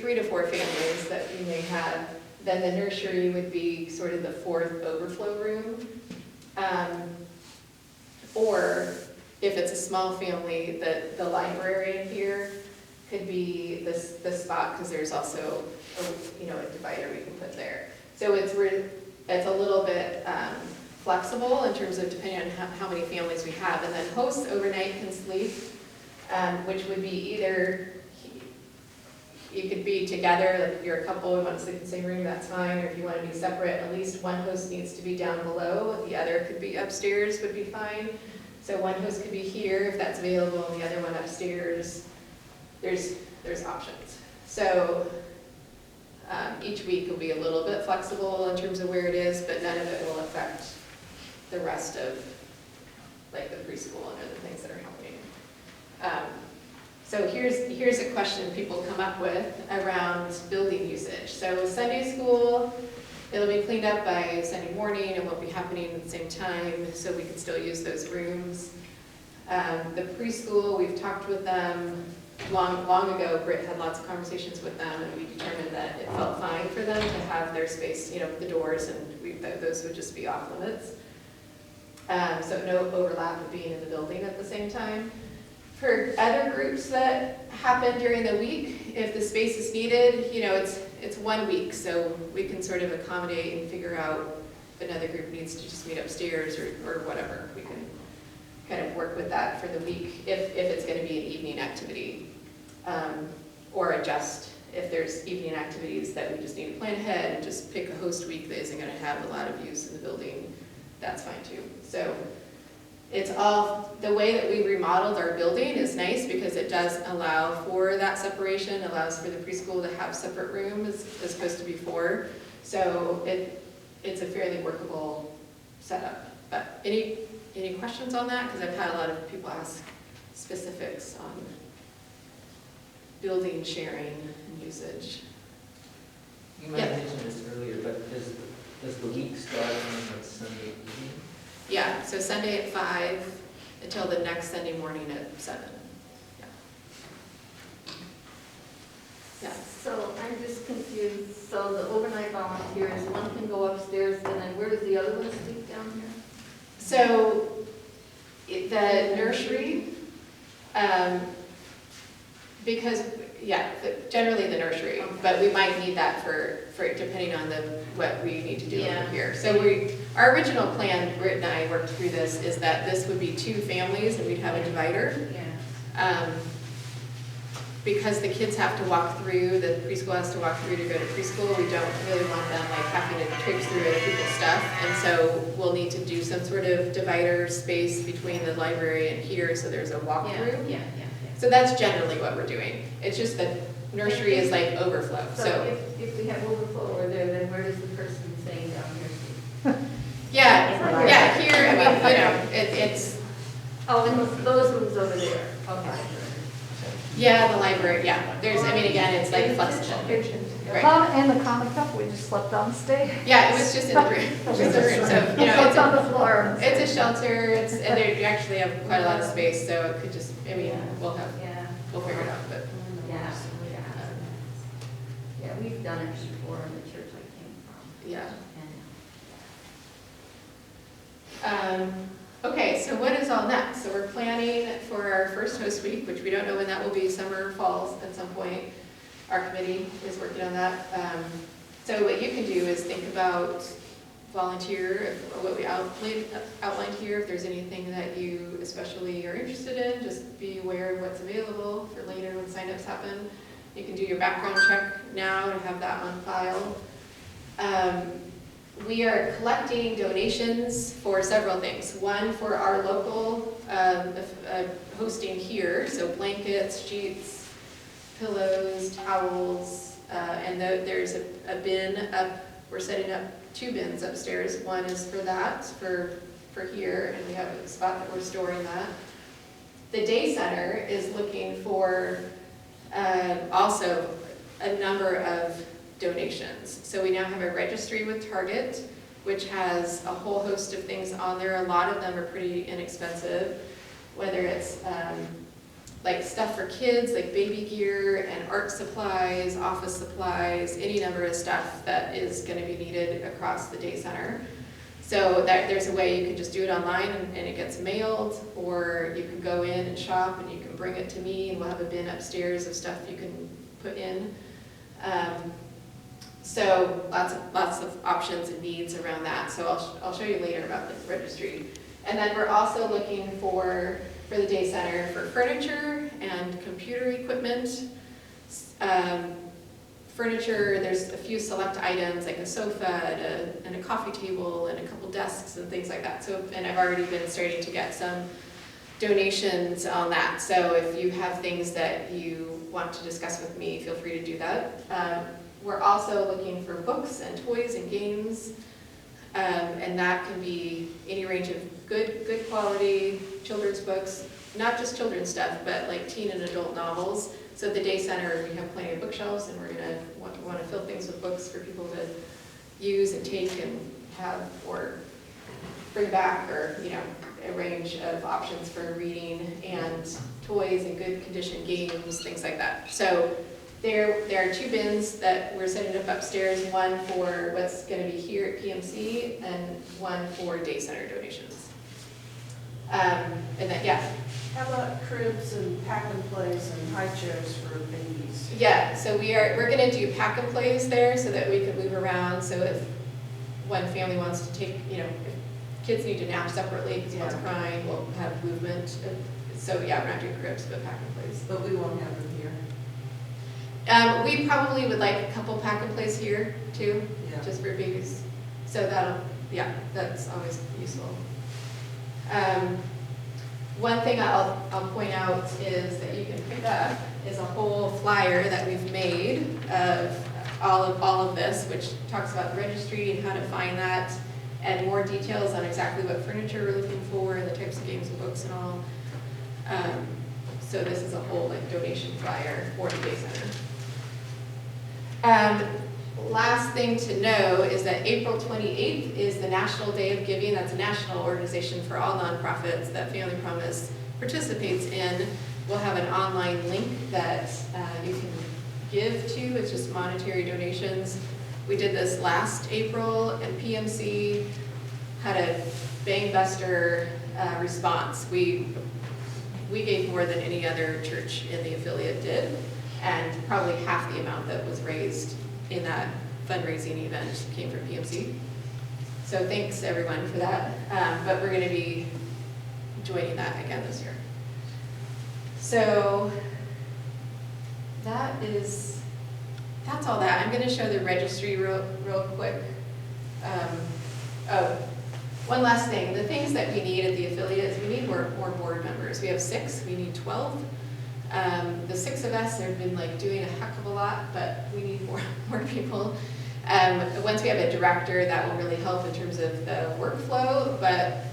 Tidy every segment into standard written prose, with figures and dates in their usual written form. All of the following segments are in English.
3 to 4 families that we may have. Then the nursery would be sort of the 4th overflow room. Or if it's a small family, the library here could be the spot, because there's also a divider we can put there. So it's a little bit flexible in terms of depending on how many families we have. And then hosts overnight can sleep, which would be either, you could be together, like you're a couple who want to sleep in the same room, that's fine. Or if you want to be separate, at least one host needs to be down below. The other could be upstairs, would be fine. So one host could be here if that's available, and the other one upstairs. There's options. So each week will be a little bit flexible in terms of where it is, but none of it will affect the rest of like the preschool and other things that are happening. So here's a question people come up with around building usage. So Sunday school, it'll be cleaned up by Sunday morning and won't be happening at the same time, so we can still use those rooms. The preschool, we've talked with them long ago. Britt had lots of conversations with them, and we determined that it felt fine for them to have their space, the doors, and those would just be off limits. So no overlap of being in the building at the same time. For other groups that happen during the week, if the space is needed, it's 1 week, so we can sort of accommodate and figure out if another group needs to just meet upstairs or whatever. We can kind of work with that for the week if it's going to be an evening activity, or adjust if there's evening activities that we just need to plan ahead and just pick a host week that isn't going to have a lot of use in the building. That's fine too. So it's all, the way that we remodeled our building is nice because it does allow for that separation, allows for the preschool to have separate rooms as opposed to before. So it's a fairly workable setup. But any questions on that? Because I've had a lot of people ask specifics on building, sharing, and usage. You might have mentioned this earlier, but does the week start on like Sunday evening? Yeah, so Sunday at 5 until the next Sunday morning at 7. Yeah. So I'm just confused. So the overnight volunteers, one can go upstairs, and then where does the other one sleep down here? So the nursery, because, generally the nursery, Okay. but we might need that for depending on what we need to do Yeah. over here. So our original plan, Britt and I worked through this, is that this would be 2 families and we'd have a divider. Yeah. Because the kids have to walk through, the preschool has to walk through to go to preschool, we don't really want them like having to traipse through other people's stuff. And so we'll need to do some sort of divider space between the library and here, so there's a walkthrough. Yeah. So that's generally what we're doing. It's just that nursery is like overflow, so. If we have overflow over there, then where does the person staying down here sleep? Yeah, here, I mean, it's, Oh, and those rooms over there. Okay. yeah, the library, yeah. There's, I mean, again, it's like flexible. Right. And the comic cup, we just slept on stage. Yeah, it was just in the room, just in the room, so, Slept on the floor. it's a shelter, and you actually have quite a lot of space, so it could just, I mean, we'll figure it out, but. Yeah, we've done it before in the church I came from. Yeah. And Okay, so what is all next? So we're planning for our first host week, which we don't know when that will be, summer or falls at some point. Our committee is working on that. So what you can do is think about volunteer, what we outlined here. If there's anything that you especially are interested in, just be aware of what's available for later when signups happen. You can do your background check now to have that on file. We are collecting donations for several things. One, for our local hosting here, so blankets, sheets, pillows, towels, and there's a bin up. We're setting up 2 bins upstairs. One is for that, for here, and we have a spot that we're storing that. The day center is looking for also a number of donations. So we now have a registry with Target, which has a whole host of things on there. A lot of them are pretty inexpensive, whether it's like stuff for kids, like baby gear and art supplies, office supplies, any number of stuff that is gonna be needed across the day center. So that there's a way you can just do it online and it gets mailed, or you can go in and shop and you can bring it to me and we'll have a bin upstairs of stuff you can put in. So lots of options and needs around that. So I'll show you later about the registry. And then we're also looking for the day center for furniture and computer equipment. Furniture, there's a few select items like a sofa and a coffee table and a couple desks and things like that. So, and I've already been starting to get some donations on that. So if you have things that you want to discuss with me, feel free to do that. We're also looking for books and toys and games. And that can be any range of good quality children's books, not just children's stuff, but like teen and adult novels. So at the day center, we have plenty of bookshelves, and we're gonna want to fill things with books for people to use and take and have or bring back, or a range of options for reading and toys and good condition games, things like that. So there are 2 bins that we're setting up upstairs, one for what's going to be here at PMC and one for day center donations. And then, yeah. How about cribs and pack and plays and high chairs for babies? Yeah, so we're going to do pack and plays there so that we can move around. So if one family wants to take, if kids need to nap separately because one's crying, we'll have movement. So yeah, we're not doing cribs, but pack and plays. But we won't have them here. We probably would like a couple pack and plays here too, just for babies. So that's always useful. One thing I'll point out is that you can pick up is a whole flyer that we've made of all of this, which talks about the registry and how to find that, and more details on exactly what furniture we're looking for and the types of games and books and all. So this is a whole donation flyer for the day center. Last thing to know is that April 28th is the National Day of Giving. That's a national organization for all nonprofits that Family Promise participates in. We'll have an online link that you can give to. It's just monetary donations. We did this last April, and PMC had a bang-buster response. We gave more than any other church in the affiliate did, and probably half the amount that was raised in that fundraising event came from PMC. So thanks everyone for that. But we're going to be joining that again this year. So that's all that. I'm going to show the registry real quick. One last thing. The things that we need at the affiliate is we need more board members. We have 6, we need 12. The 6 of us have been doing a heck of a lot, but we need more people. Once we have a director, that will really help in terms of the workflow, but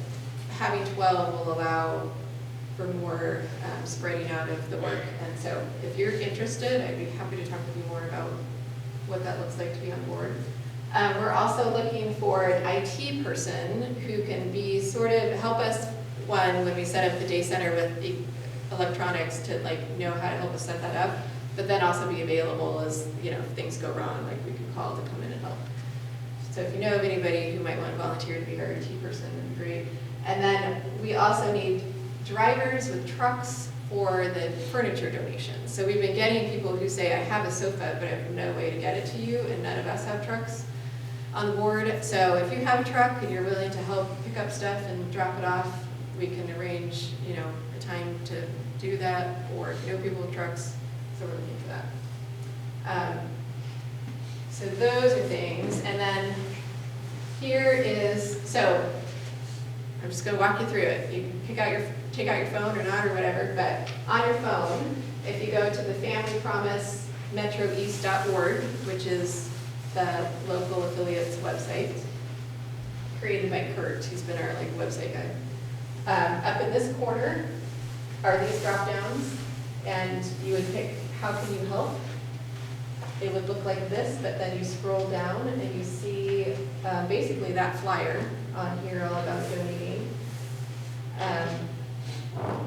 having 12 will allow for more spreading out of the work. And so if you're interested, I'd be happy to talk with you more about what that looks like to be on board. We're also looking for an IT person who can be help us, when we set up the day center with the electronics to know how to help us set that up, but then also be available as if things go wrong, we can call to come in and help. So if you know of anybody who might want to volunteer to be our IT person, that'd be great. And then we also need drivers with trucks for the furniture donations. So we've been getting people who say, I have a sofa, but I have no way to get it to you, and none of us have trucks on board. So if you have a truck and you're willing to help pick up stuff and drop it off, we can arrange, a time to do that, or if you know people with trucks, so we're looking for that. So those are things, and then here is, so I'm just gonna walk you through it. You can take out your phone or not or whatever, but on your phone, if you go to the Family Promise metroeast.org, which is the local affiliate's website, created by Kurt, who's been our website guy. Up in this corner are these drop downs, and you would pick how can you help. It would look like this, but then you scroll down and you see basically that flyer on here all about donating.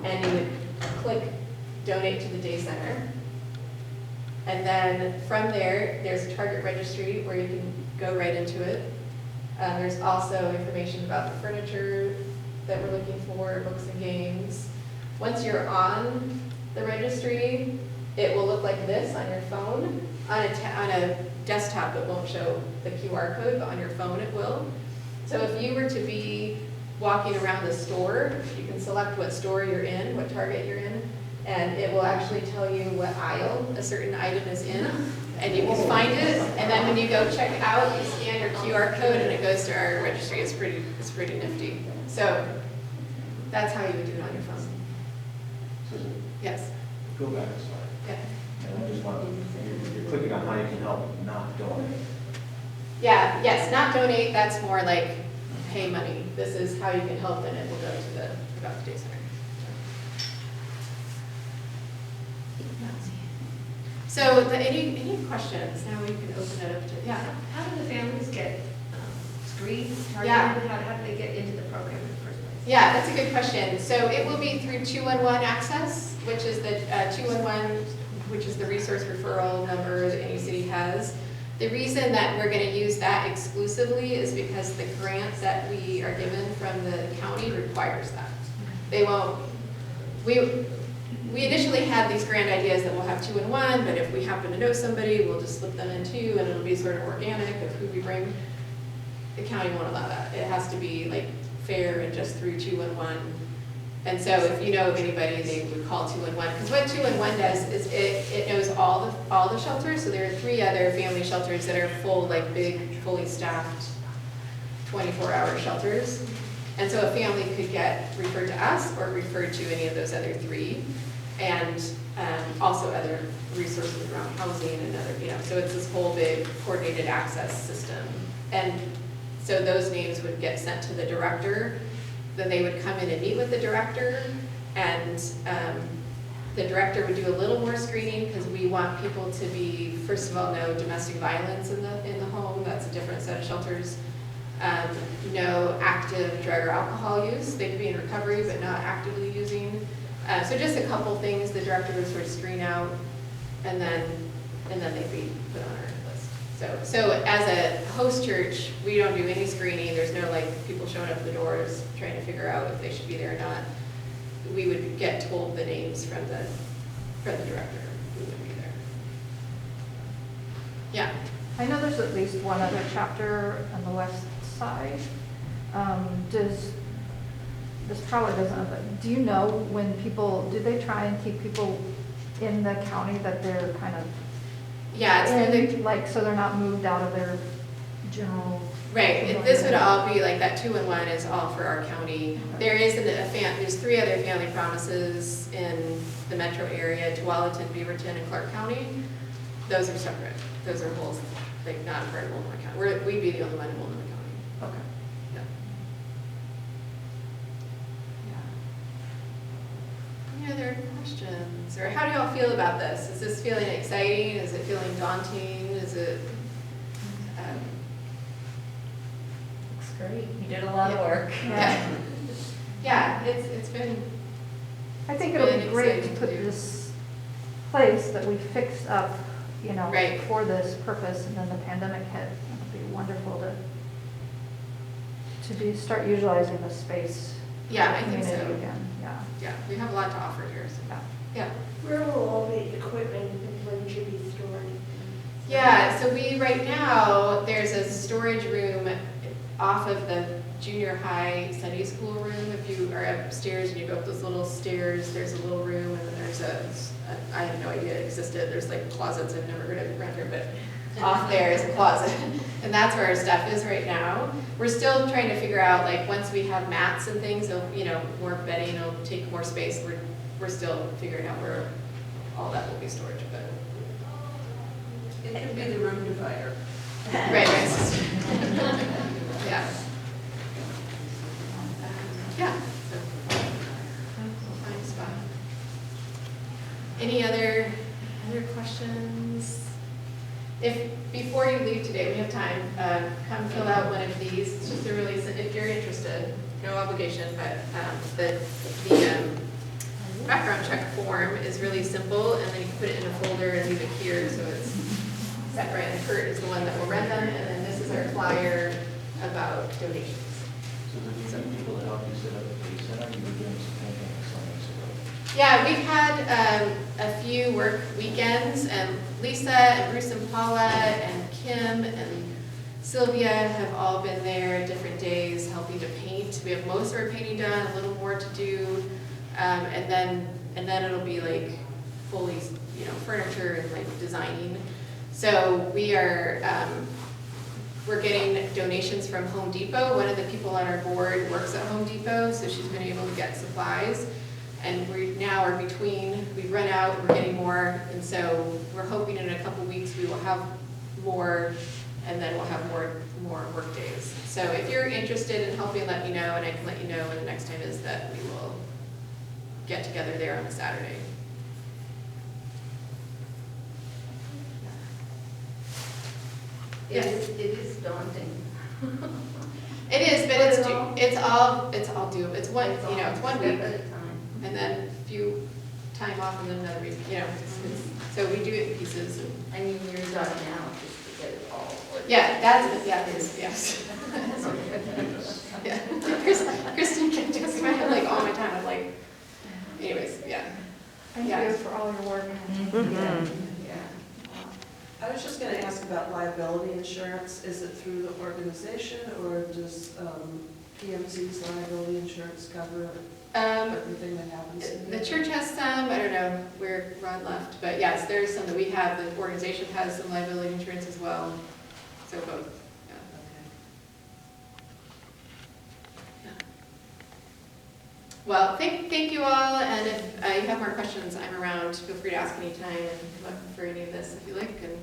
And you would click donate to the day center. And then from there, there's a Target registry where you can go right into it. There's also information about the furniture that we're looking for, books and games. Once you're on the registry, it will look like this on your phone. On a desktop, it won't show the QR code, but on your phone it will. So if you were to be walking around the store, you can select what store you're in, what Target you're in, and it will actually tell you what aisle a certain item is in, and you can find it, and then when you go check out, you scan your QR code and it goes to our registry. It's pretty nifty. So that's how you would do it on your phone. Susan, Yes, go back a slide. yeah. And I just want, you're clicking on how you can help, not donate. Yeah, yes, not donate, that's more like pay money. This is how you can help, and it will go to the About the Day Center. So, any questions? Now we can open it up to, yeah. How do the families get screened, Yeah. targeted? How do they get into the program in the first place? Yeah, that's a good question. So it will be through 211 access, which is the 211, which is the resource referral number that any city has. The reason that we're going to use that exclusively is because the grant that we are given from the county requires that. They won't, we initially had these grand ideas that we'll have 2-in-1, but if we happen to know somebody, we'll just slip them in 2, and it'll be sort of organic of who we bring. The county won't allow that. It has to be like fair and just through 2-in-1. And so if you know of anybody, they would call 2-in-1. Because what 2-in-1 does is it knows all the shelters. So there are 3 other family shelters that are full, like big, fully staffed, 24-hour shelters. And so a family could get referred to us or referred to any of those other 3. And also other resources around housing and other, so it's this whole big coordinated access system. And so those names would get sent to the director, then they would come in and meet with the director, and the director would do a little more screening because we want people to be, first of all, no domestic violence in the home. That's a different set of shelters. No active drug or alcohol use. They could be in recovery but not actively using. So just a couple things the director would sort of screen out, and then they'd be put on our list. So as a host church, we don't do any screening. There's no like people showing up at the doors trying to figure out if they should be there or not. We would get told the names from the director who would be there. Yeah. I know there's at least one other chapter on the west side. This probably doesn't, but do you know when do they try and keep people in the county that they're kind of Yeah, it's in, like, so they're not moved out of their general? right. This would all be like that 2-in-1 is all for our county. There is there's 3 other family promises in the metro area: Tualatin, Beaverton, and Clark County. Those are separate. Those are both like not part of Multnomah County. We'd be the only one in Multnomah County. Okay. Yeah. Any other questions? Or how do y'all feel about this? Is this feeling exciting? Is it feeling daunting? Is it? Looks great. You did a lot of work. Yeah. Yeah, it's been. I think it'll be Really great to exciting put to do. this place that we fixed up, Right. for this purpose, and then the pandemic hit. It'll be wonderful to start utilizing the space. Yeah, I for the think so. community again. Yeah. Yeah, we have a lot to offer here, so, yeah. Where will all the equipment and furniture be stored? Yeah, so right now, there's a storage room off of the junior high Sunday School room. If you are upstairs and you go up those little stairs, there's a little room, and then there's I have no idea it existed, there's like closets, I've never heard of it around here, but off there is a closet. And that's where our stuff is right now. We're still trying to figure out, like, once we have mats and things, more bedding, it'll take more space. We're still figuring out where all that will be stored, but. It could be the room divider. Right. Yeah. Yeah, so, we'll find a spot. Any other questions? Before you leave today, we have time, come fill out one of these. It's just a really, if you're interested, no obligation, but background check form is really simple, and then you can put it in a folder and leave it here, so it's separate, and Kurt is the one that will run them, and then this is our flyer about donations. So the people that help you set up the case center, you were doing some thinking some months ago. Yeah, we've had a few work weekends, and Lisa and Bruce and Paula and Kim and Sylvia have all been there at different days helping to paint. We have most of our painting done, a little more to do, and then it'll be like fully, furniture and like designing. So we're getting donations from Home Depot. One of the people on our board works at Home Depot, so she's been able to get supplies. And we now are we've run out, we're getting more, and so we're hoping in a couple weeks we will have more, and then we'll have more work days. So if you're interested in helping, let me know, and I can let you know when the next time is that we will get together there on a Saturday. It is daunting. It is, but it's all doable. It's one, It's it's 1 step week, at a time. and then a few time off, and then another week, so we do it in pieces. And, I mean, you're done now, just to get it all. organized. Yes. Yeah. Kristen can just kind of like all my time, I'm like, anyways, yeah. Thank Yeah. you for all your work. Yeah. I was just gonna ask about liability insurance. Is it through the organization, or does PMC's liability insurance cover everything that happens in The here? church has some, I don't know where Ron left, but yes, there's some that we have. The organization has some liability insurance as well, so both, yeah. Yeah. Well, thank you all, and if you have more questions, I'm around. Feel free to ask anytime and come up for any of this if you like, and